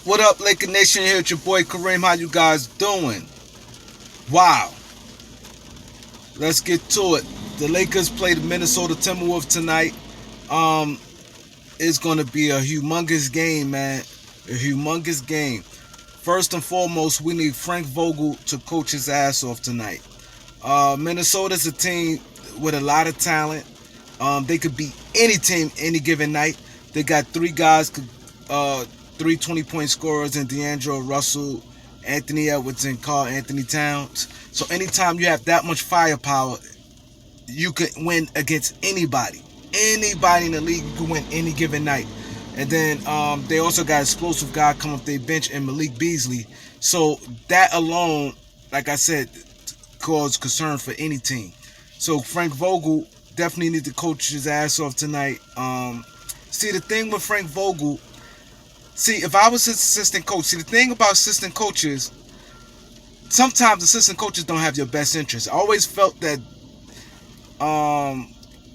What up, Laker Nation? Here with your boy Kareem. How you guys doing? Wow. Let's get to it. The Lakers play the Minnesota Timberwolves tonight. Um, it's gonna be a humongous game, man. A humongous game. First and foremost, we need Frank Vogel to coach his ass off tonight. Minnesota's a team with a lot of talent. They could beat any team any given night. They got three guys, three 20-point scorers in D'Angelo Russell, Anthony Edwards, and Karl Anthony Towns. So anytime you have that much firepower, you could win against anybody. Anybody in the league, you can win any given night. And then they also got an explosive guy come off their bench in Malik Beasley. So that alone, like I said, cause concern for any team. So Frank Vogel definitely need to coach his ass off tonight. See, the thing with Frank Vogel, if I was his assistant coach, the thing about assistant coaches, sometimes assistant coaches don't have your best interest. I always felt that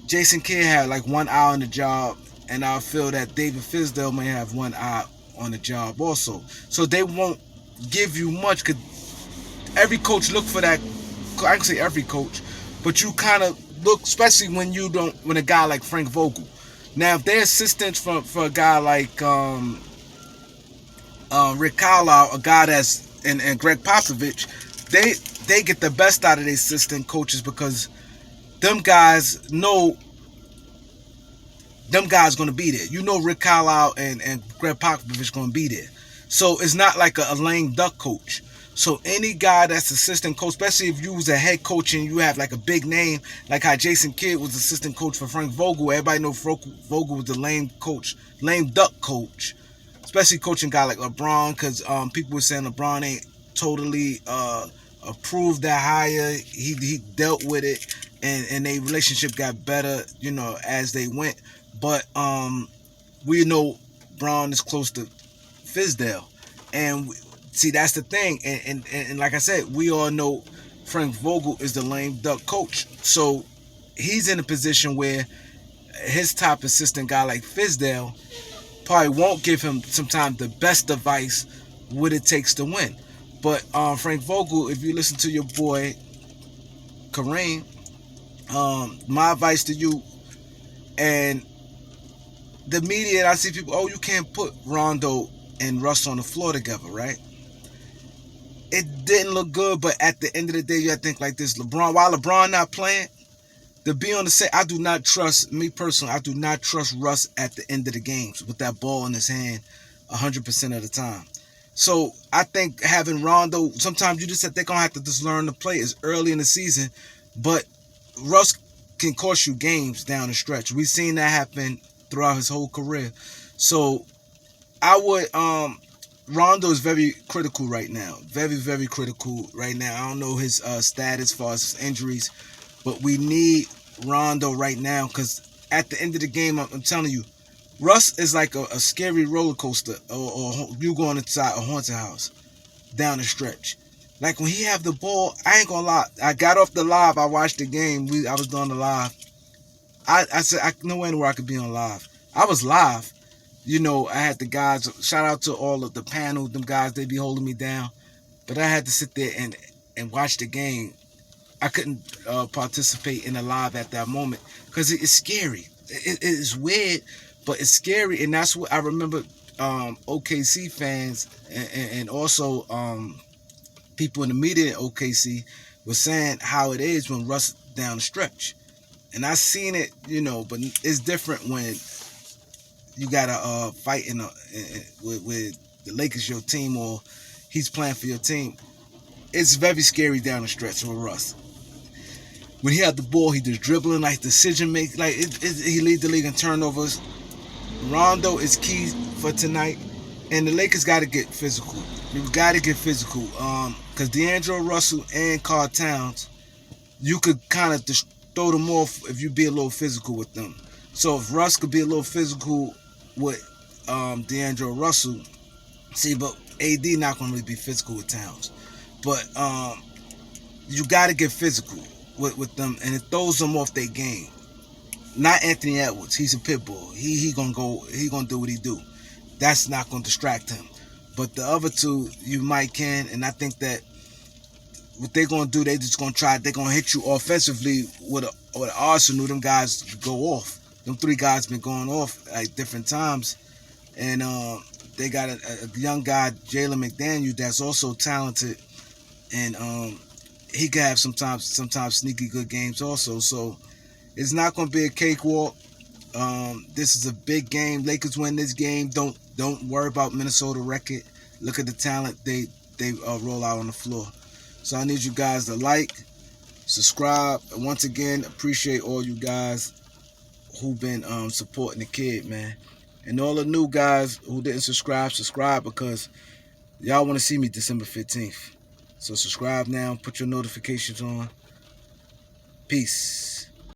Jason Kidd had like 1 eye on the job, and I feel that David Fizdale may have 1 eye on the job also. So they won't give you much, because every coach look for that. I can say every coach, but you kind of look, especially when a guy like Frank Vogel. Now, if they're assistants for a guy like Rick Carlisle, a guy and Greg Popovich, they get the best out of their assistant coaches, because them guys know them guys going to be there. You know Rick Carlisle and Greg Popovich going to be there. So it's not like a lame duck coach. So any guy that's assistant coach, especially if you was a head coach and you have like a big name, like how Jason Kidd was assistant coach for Frank Vogel. Everybody know Vogel was the lame duck coach, especially coaching a guy like LeBron, because people were saying LeBron ain't totally approved that hire. He dealt with it, and their relationship got better, as they went. But we know Braun is close to Fizdale, and see, that's the thing. And like I said, we all know Frank Vogel is the lame duck coach. So he's in a position where his top assistant guy like Fizdale probably won't give him sometimes the best advice what it takes to win. But Frank Vogel, if you listen to your boy Kareem, my advice to you and the media, I see people, you can't put Rondo and Russ on the floor together, right? It didn't look good, but at the end of the day, you have to think like this. While LeBron not playing, to be on the set, I do not trust Russ at the end of the games with that ball in his hand 100% of the time. So I think having Rondo, sometimes you just said they're going to have to just learn to play. It's early in the season, but Russ can cost you games down the stretch. We've seen that happen throughout his whole career. So I would, Rondo is very critical right now. Very, very critical right now. I don't know his status as far as his injuries, but we need Rondo right now, because at the end of the game, I'm telling you, Russ is like a scary roller coaster, or you going inside a haunted house down the stretch. Like when he have the ball, I ain't gonna lie. I got off the live. I watched the game. I was doing the live. I said, no anywhere I could be on live. I was live. I had the guys, shout out to all of the panel, them guys, they be holding me down. But I had to sit there and watch the game. I couldn't participate in the live at that moment, because it's scary. It is weird, but it's scary. And that's what I remember OKC fans and also people in the media in OKC were saying how it is when Russ down the stretch. And I seen it, but it's different when you got to fight with the Lakers, your team, or he's playing for your team. It's very scary down the stretch with Russ. When he had the ball, he just dribbling, like decision making, like he lead the league in turnovers. Rondo is key for tonight, and the Lakers got to get physical. You got to get physical, because D'Angelo Russell and Karl Towns, you could kind of just throw them off if you be a little physical with them. So if Russ could be a little physical with D'Angelo Russell, but AD not going to really be physical with Towns. But you got to get physical with them, and it throws them off their game. Not Anthony Edwards. He's a pit bull. He gonna go. He gonna do what he do. That's not gonna distract him. But the other two, you might can, and I think that what they're gonna do, they just gonna try. They're gonna hit you offensively with Arsenal. Them guys go off. Them three guys been going off at different times, and they got a young guy, Jalen McDaniel, that's also talented, and he can have sometimes sneaky good games also. So it's not gonna be a cakewalk. This is a big game. Lakers win this game. Don't worry about Minnesota record. Look at the talent they roll out on the floor. So I need you guys to like, subscribe, and once again, appreciate all you guys who've been supporting the kid, man. And all the new guys who didn't subscribe because y'all want to see me December 15th. So subscribe now, put your notifications on. Peace.